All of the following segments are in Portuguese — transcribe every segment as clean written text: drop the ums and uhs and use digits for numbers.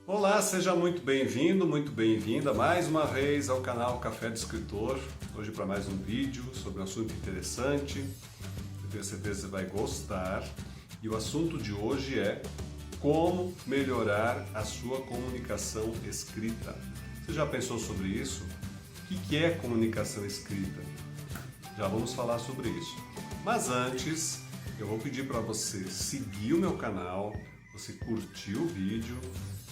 Olá, seja muito bem-vindo, muito bem-vinda mais uma vez ao canal Café do Escritor. Hoje para mais um vídeo sobre um assunto interessante, eu tenho certeza que você vai gostar. E o assunto de hoje é como melhorar a sua comunicação escrita. Você já pensou sobre isso? O que é comunicação escrita? Já vamos falar sobre isso. Mas antes, eu vou pedir para você seguir o meu canal, você curtir o vídeo,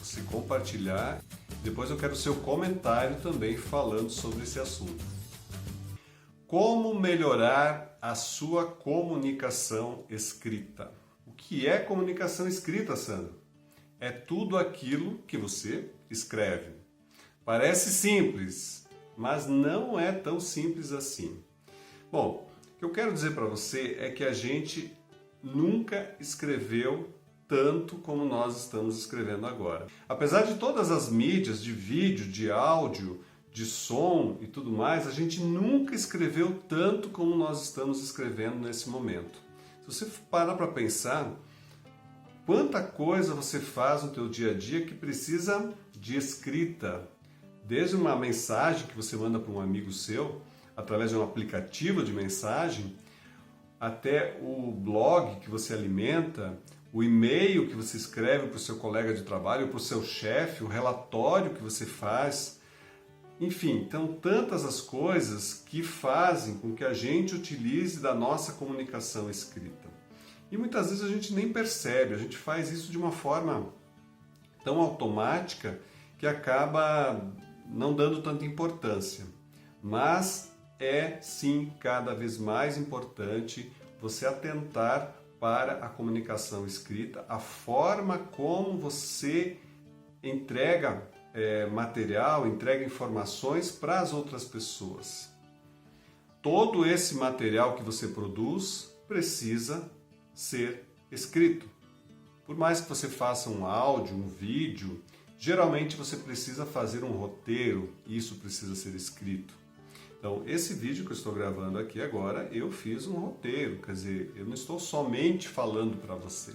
você compartilhar. Depois eu quero o seu comentário também falando sobre esse assunto. Como melhorar a sua comunicação escrita? O que é comunicação escrita, Sandro? É tudo aquilo que você escreve. Parece simples, mas não é tão simples assim. Bom, o que eu quero dizer para você é que a gente nunca escreveu tanto como nós estamos escrevendo agora. Apesar de todas as mídias de vídeo, de áudio, de som e tudo mais, a gente nunca escreveu tanto como nós estamos escrevendo nesse momento. Se você parar para pensar, quanta coisa você faz no teu dia a dia que precisa de escrita. Desde uma mensagem que você manda para um amigo seu, através de um aplicativo de mensagem, até o blog que você alimenta, o e-mail que você escreve para o seu colega de trabalho, para o seu chefe, o relatório que você faz. Enfim, então tantas as coisas que fazem com que a gente utilize da nossa comunicação escrita. E muitas vezes a gente nem percebe, a gente faz isso de uma forma tão automática que acaba não dando tanta importância. Mas é sim cada vez mais importante você atentar para a comunicação escrita, a forma como você entrega material, entrega informações para as outras pessoas. Todo esse material que você produz precisa ser escrito. Por mais que você faça um áudio, um vídeo, geralmente você precisa fazer um roteiro e isso precisa ser escrito. Então, esse vídeo que eu estou gravando aqui agora, eu fiz um roteiro, quer dizer, eu não estou somente falando para você.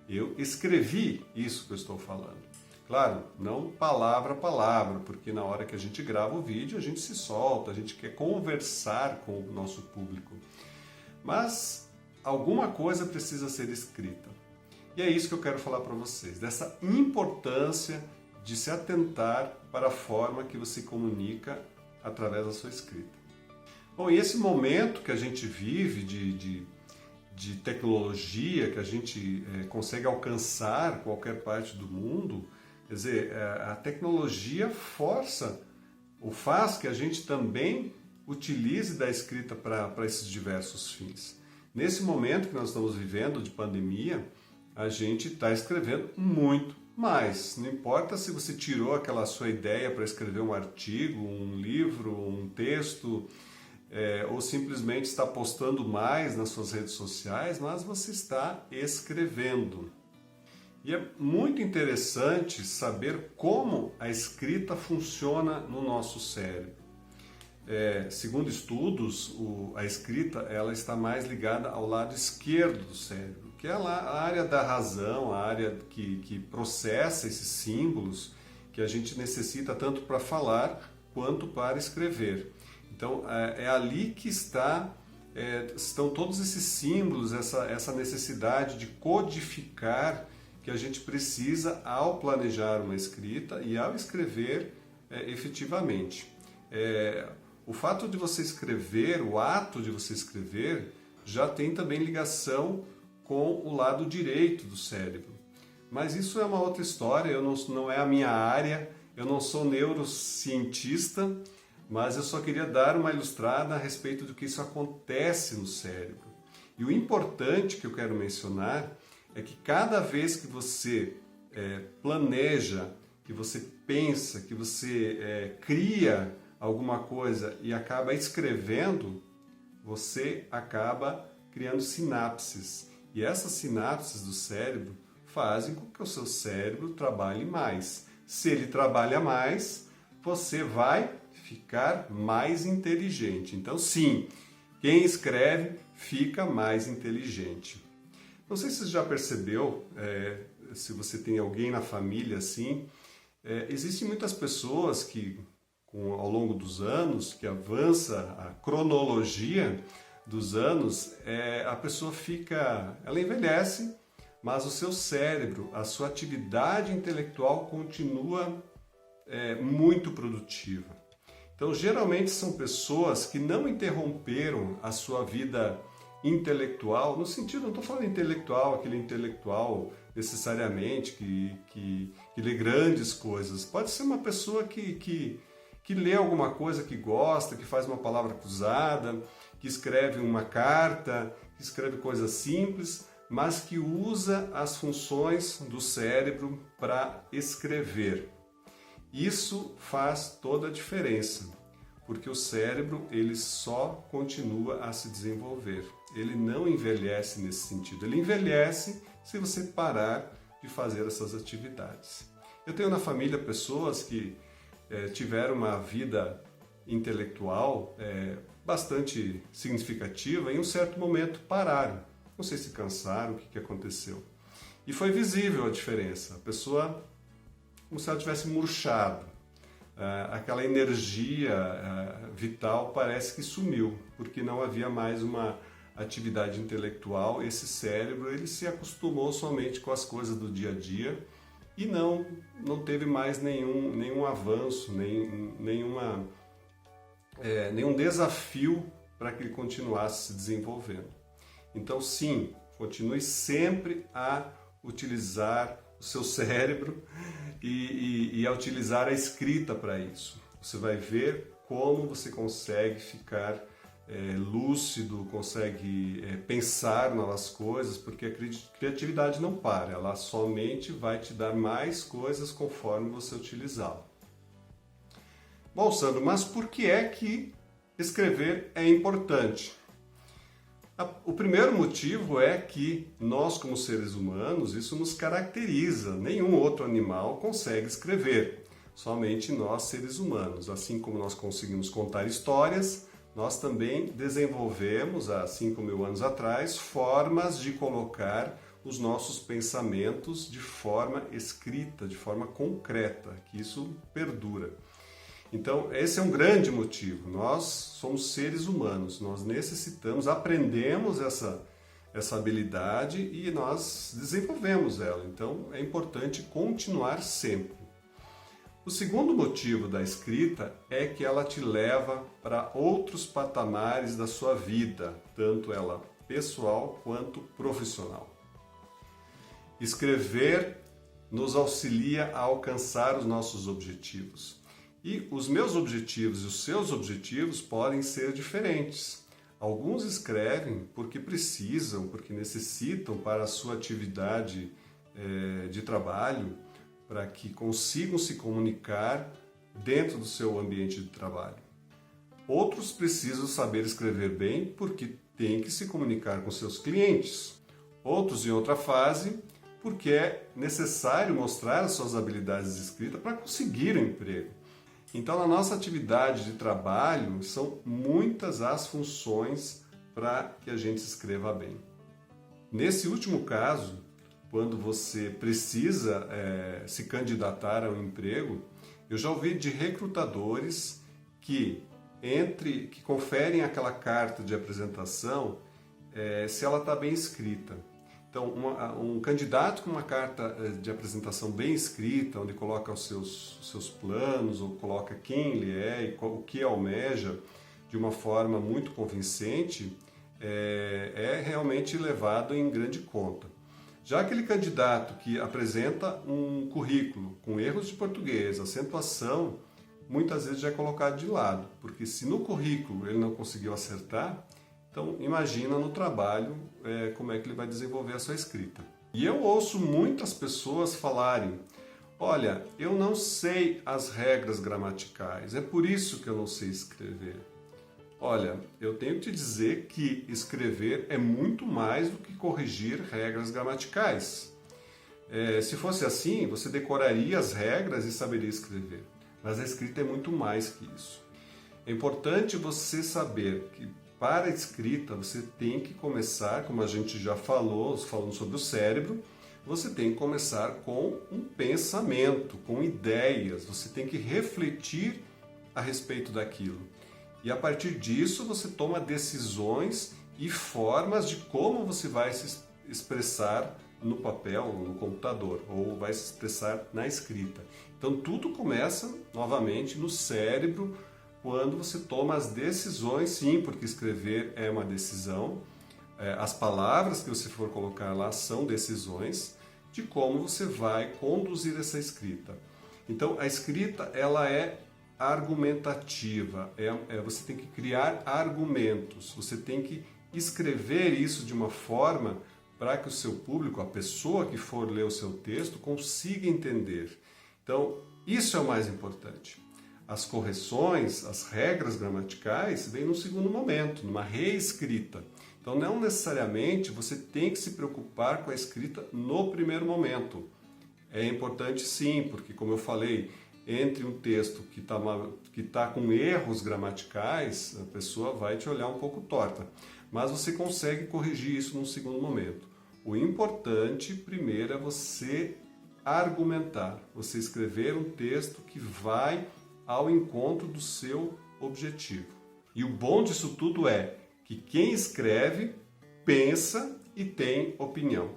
Eu escrevi isso que eu estou falando. Claro, não palavra a palavra, porque na hora que a gente grava o vídeo, a gente se solta, a gente quer conversar com o nosso público. Mas alguma coisa precisa ser escrita. E é isso que eu quero falar para vocês, dessa importância de se atentar para a forma que você comunica através da sua escrita. Bom, e esse momento que a gente vive de tecnologia, que a gente consegue alcançar qualquer parte do mundo, quer dizer, a tecnologia força ou faz que a gente também utilize da escrita para esses diversos fins. Nesse momento que nós estamos vivendo de pandemia, a gente está escrevendo muito mais. Não importa se você tirou aquela sua ideia para escrever um artigo, um livro, um texto, ou simplesmente está postando mais nas suas redes sociais, mas você está escrevendo. E é muito interessante saber como a escrita funciona no nosso cérebro. Segundo estudos, a escrita ela está mais ligada ao lado esquerdo do cérebro, que é a área da razão, a área que processa esses símbolos que a gente necessita tanto para falar quanto para escrever. Então, é ali que estão todos esses símbolos, essa necessidade de codificar que a gente precisa ao planejar uma escrita e ao escrever efetivamente. O fato de você escrever, o ato de você escrever, já tem também ligação com o lado direito do cérebro. Mas isso é uma outra história, não é a minha área, eu não sou neurocientista, mas eu só queria dar uma ilustrada a respeito do que isso acontece no cérebro. E o importante que eu quero mencionar é que cada vez que você planeja, que você pensa, que você cria alguma coisa e acaba escrevendo, você acaba criando sinapses. E essas sinapses do cérebro fazem com que o seu cérebro trabalhe mais. Se ele trabalha mais, você vai ficar mais inteligente. Então, sim, quem escreve fica mais inteligente. Não sei se você já percebeu, se você tem alguém na família assim, Existem muitas pessoas que, ao longo dos anos, que avança a cronologia dos anos, a pessoa ela envelhece, mas o seu cérebro, a sua atividade intelectual continua muito produtiva. Então, geralmente são pessoas que não interromperam a sua vida intelectual, no sentido, não estou falando intelectual, aquele intelectual necessariamente que lê grandes coisas. Pode ser uma pessoa que lê alguma coisa que gosta, que faz uma palavra cruzada, que escreve uma carta, que escreve coisas simples, mas que usa as funções do cérebro para escrever. Isso faz toda a diferença, porque o cérebro ele só continua a se desenvolver. Ele não envelhece nesse sentido. Ele envelhece se você parar de fazer essas atividades. Eu tenho na família pessoas que tiveram uma vida intelectual bastante significativa e em um certo momento pararam. Não sei se cansaram, o que aconteceu. E foi visível a diferença. A pessoa, como se ela tivesse murchado. Aquela energia vital parece que sumiu, porque não havia mais uma atividade intelectual. Esse cérebro ele se acostumou somente com as coisas do dia a dia e não teve mais nenhum avanço, nenhum desafio para que ele continuasse se desenvolvendo. Então, sim, continue sempre a utilizar o seu cérebro e a utilizar a escrita para isso. Você vai ver como você consegue ficar lúcido, consegue pensar novas coisas, porque a criatividade não para, ela somente vai te dar mais coisas conforme você utilizá-la. Bom, Sandro, mas por que é que escrever é importante? O primeiro motivo é que nós, como seres humanos, isso nos caracteriza. Nenhum outro animal consegue escrever, somente nós, seres humanos. Assim como nós conseguimos contar histórias, nós também desenvolvemos, há 5.000 anos atrás, formas de colocar os nossos pensamentos de forma escrita, de forma concreta, que isso perdura. Então, esse é um grande motivo. Nós somos seres humanos, nós necessitamos, aprendemos essa habilidade e nós desenvolvemos ela. Então, é importante continuar sempre. O segundo motivo da escrita é que ela te leva para outros patamares da sua vida, tanto ela pessoal quanto profissional. Escrever nos auxilia a alcançar os nossos objetivos. E os meus objetivos e os seus objetivos podem ser diferentes. Alguns escrevem porque precisam, porque necessitam para a sua atividade de trabalho, para que consigam se comunicar dentro do seu ambiente de trabalho. Outros precisam saber escrever bem porque têm que se comunicar com seus clientes. Outros, em outra fase, porque é necessário mostrar as suas habilidades de escrita para conseguir um emprego. Então, na nossa atividade de trabalho, são muitas as funções para que a gente escreva bem. Nesse último caso, quando você precisa se candidatar a um emprego, eu já ouvi de recrutadores que conferem aquela carta de apresentação se ela está bem escrita. Então, um candidato com uma carta de apresentação bem escrita, onde coloca os seus planos, ou coloca quem ele é e o que almeja de uma forma muito convincente, é realmente levado em grande conta. Já aquele candidato que apresenta um currículo com erros de português, acentuação, muitas vezes já é colocado de lado, porque se no currículo ele não conseguiu acertar, então imagina no trabalho como é que ele vai desenvolver a sua escrita. E eu ouço muitas pessoas falarem, olha, eu não sei as regras gramaticais, é por isso que eu não sei escrever. Olha, eu tenho que te dizer que escrever é muito mais do que corrigir regras gramaticais. Se fosse assim, você decoraria as regras e saberia escrever. Mas a escrita é muito mais que isso. É importante você saber que para a escrita você tem que começar, como a gente já falou, falando sobre o cérebro, você tem que começar com um pensamento, com ideias, você tem que refletir a respeito daquilo. E a partir disso você toma decisões e formas de como você vai se expressar no papel, no computador, ou vai se expressar na escrita. Então tudo começa novamente no cérebro, quando você toma as decisões, sim, porque escrever é uma decisão, as palavras que você for colocar lá são decisões de como você vai conduzir essa escrita. Então a escrita ela é argumentativa, você tem que criar argumentos, você tem que escrever isso de uma forma para que o seu público, a pessoa que for ler o seu texto, consiga entender. Então isso é o mais importante. As correções, as regras gramaticais vêm no segundo momento, numa reescrita. Então não necessariamente você tem que se preocupar com a escrita no primeiro momento. É importante sim, porque como eu falei, entre um texto que tá com erros gramaticais, a pessoa vai te olhar um pouco torta. Mas você consegue corrigir isso num segundo momento. O importante primeiro é você argumentar, você escrever um texto que vai ao encontro do seu objetivo. E o bom disso tudo é que quem escreve pensa e tem opinião.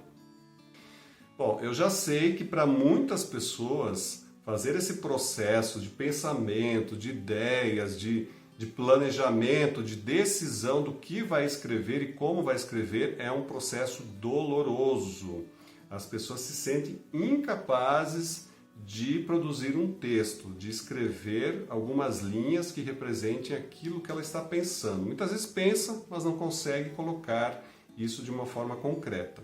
Bom, eu já sei que para muitas pessoas fazer esse processo de pensamento, de ideias, de planejamento, de decisão do que vai escrever e como vai escrever é um processo doloroso. As pessoas se sentem incapazes de produzir um texto, de escrever algumas linhas que representem aquilo que ela está pensando. Muitas vezes pensa, mas não consegue colocar isso de uma forma concreta.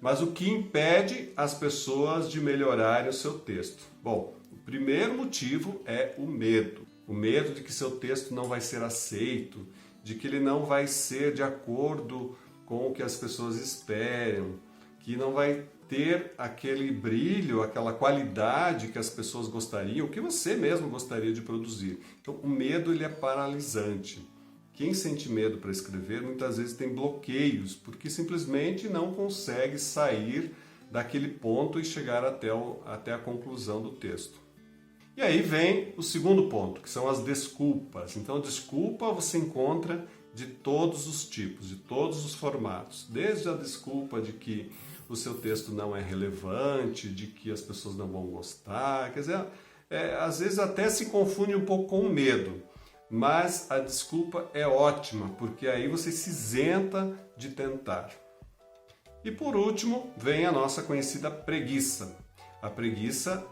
Mas o que impede as pessoas de melhorarem o seu texto? Bom, o primeiro motivo é o medo. O medo de que seu texto não vai ser aceito, de que ele não vai ser de acordo com o que as pessoas esperam, que não vai ter aquele brilho, aquela qualidade que as pessoas gostariam, que você mesmo gostaria de produzir. Então, o medo ele é paralisante. Quem sente medo para escrever muitas vezes tem bloqueios, porque simplesmente não consegue sair daquele ponto e chegar até a conclusão do texto. E aí vem o segundo ponto, que são as desculpas. Então, desculpa você encontra de todos os tipos, de todos os formatos. Desde a desculpa de que o seu texto não é relevante, de que as pessoas não vão gostar. Quer dizer, às vezes até se confunde um pouco com o medo. Mas a desculpa é ótima, porque aí você se isenta de tentar. E por último, vem a nossa conhecida preguiça. A preguiça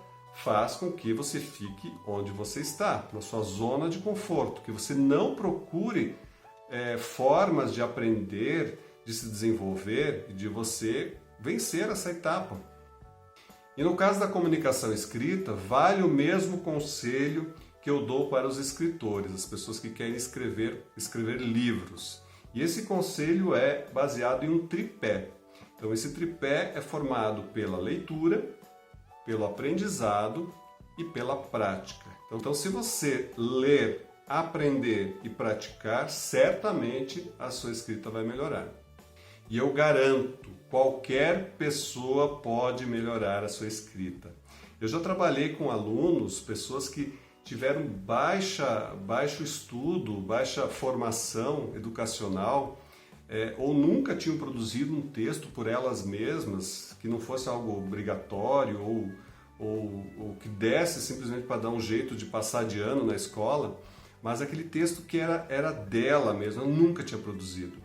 faz com que você fique onde você está, na sua zona de conforto, que você não procure formas de aprender, de se desenvolver e de você vencer essa etapa. E no caso da comunicação escrita, vale o mesmo conselho que eu dou para os escritores, as pessoas que querem escrever livros. E esse conselho é baseado em um tripé. Então esse tripé é formado pela leitura, pelo aprendizado e pela prática. Então se você ler, aprender e praticar, certamente a sua escrita vai melhorar. E eu garanto, qualquer pessoa pode melhorar a sua escrita. Eu já trabalhei com alunos, pessoas que tiveram baixo estudo, baixa formação educacional, ou nunca tinham produzido um texto por elas mesmas, que não fosse algo obrigatório ou que desse simplesmente para dar um jeito de passar de ano na escola, mas aquele texto que era dela mesma, ela nunca tinha produzido.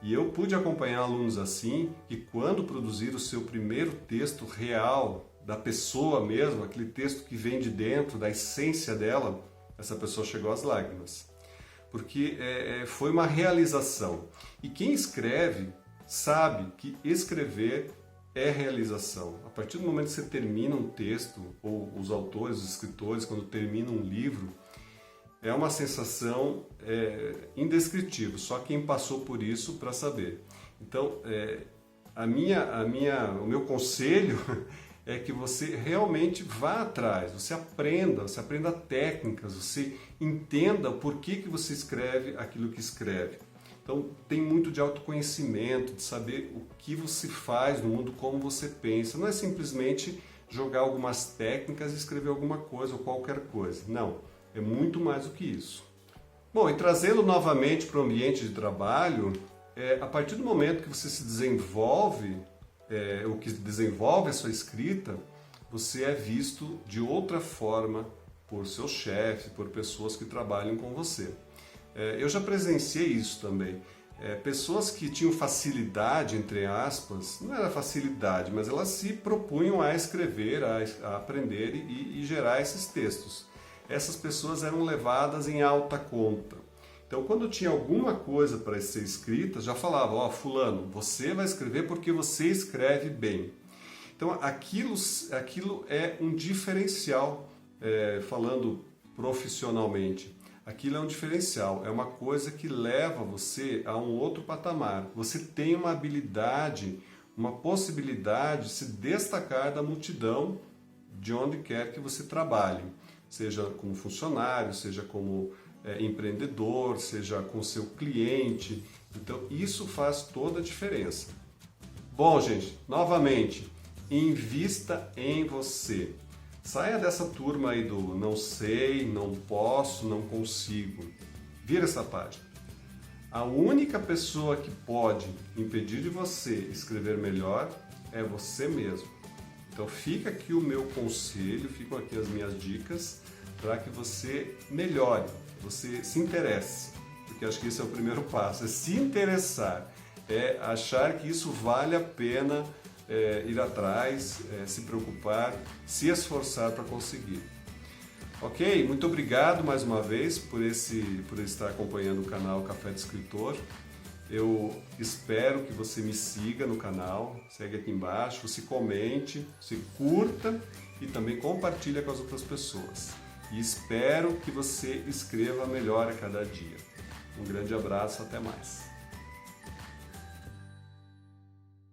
E eu pude acompanhar alunos assim, que quando produziram o seu primeiro texto real, da pessoa mesmo, aquele texto que vem de dentro, da essência dela, essa pessoa chegou às lágrimas. Porque foi uma realização. E quem escreve sabe que escrever é realização. A partir do momento que você termina um texto, ou os autores, os escritores, quando terminam um livro, é uma sensação indescritível. Só quem passou por isso para saber. Então, o meu conselho é que você realmente vá atrás, você aprenda técnicas, você entenda o porquê que você escreve aquilo que escreve. Então tem muito de autoconhecimento, de saber o que você faz no mundo, como você pensa. Não é simplesmente jogar algumas técnicas e escrever alguma coisa ou qualquer coisa. Não, é muito mais do que isso. Bom, e trazê-lo novamente para o ambiente de trabalho, a partir do momento que você se desenvolve, ou que desenvolve a sua escrita, você é visto de outra forma por seu chefe, por pessoas que trabalham com você. Eu já presenciei isso também. Pessoas que tinham facilidade, entre aspas, não era facilidade, mas elas se propunham a escrever, a aprender e gerar esses textos. Essas pessoas eram levadas em alta conta. Então, quando tinha alguma coisa para ser escrita, já falava, ó, fulano, você vai escrever porque você escreve bem. Então, aquilo é um diferencial, falando profissionalmente. Aquilo é um diferencial, é uma coisa que leva você a um outro patamar. Você tem uma habilidade, uma possibilidade de se destacar da multidão de onde quer que você trabalhe. Seja como funcionário, seja como empreendedor, seja com seu cliente. Então, isso faz toda a diferença. Bom, gente, novamente, invista em você. Saia dessa turma aí do não sei, não posso, não consigo. Vira essa página. A única pessoa que pode impedir de você escrever melhor é você mesmo. Então fica aqui o meu conselho, ficam aqui as minhas dicas para que você melhore, você se interesse. Porque acho que esse é o primeiro passo, é se interessar, é achar que isso vale a pena ir atrás, se preocupar, se esforçar para conseguir. Ok? Muito obrigado mais uma vez por estar acompanhando o canal Café de Escritor. Eu espero que você me siga no canal, segue aqui embaixo, se comente, se curta e também compartilha com as outras pessoas. E espero que você escreva melhor a cada dia. Um grande abraço, até mais.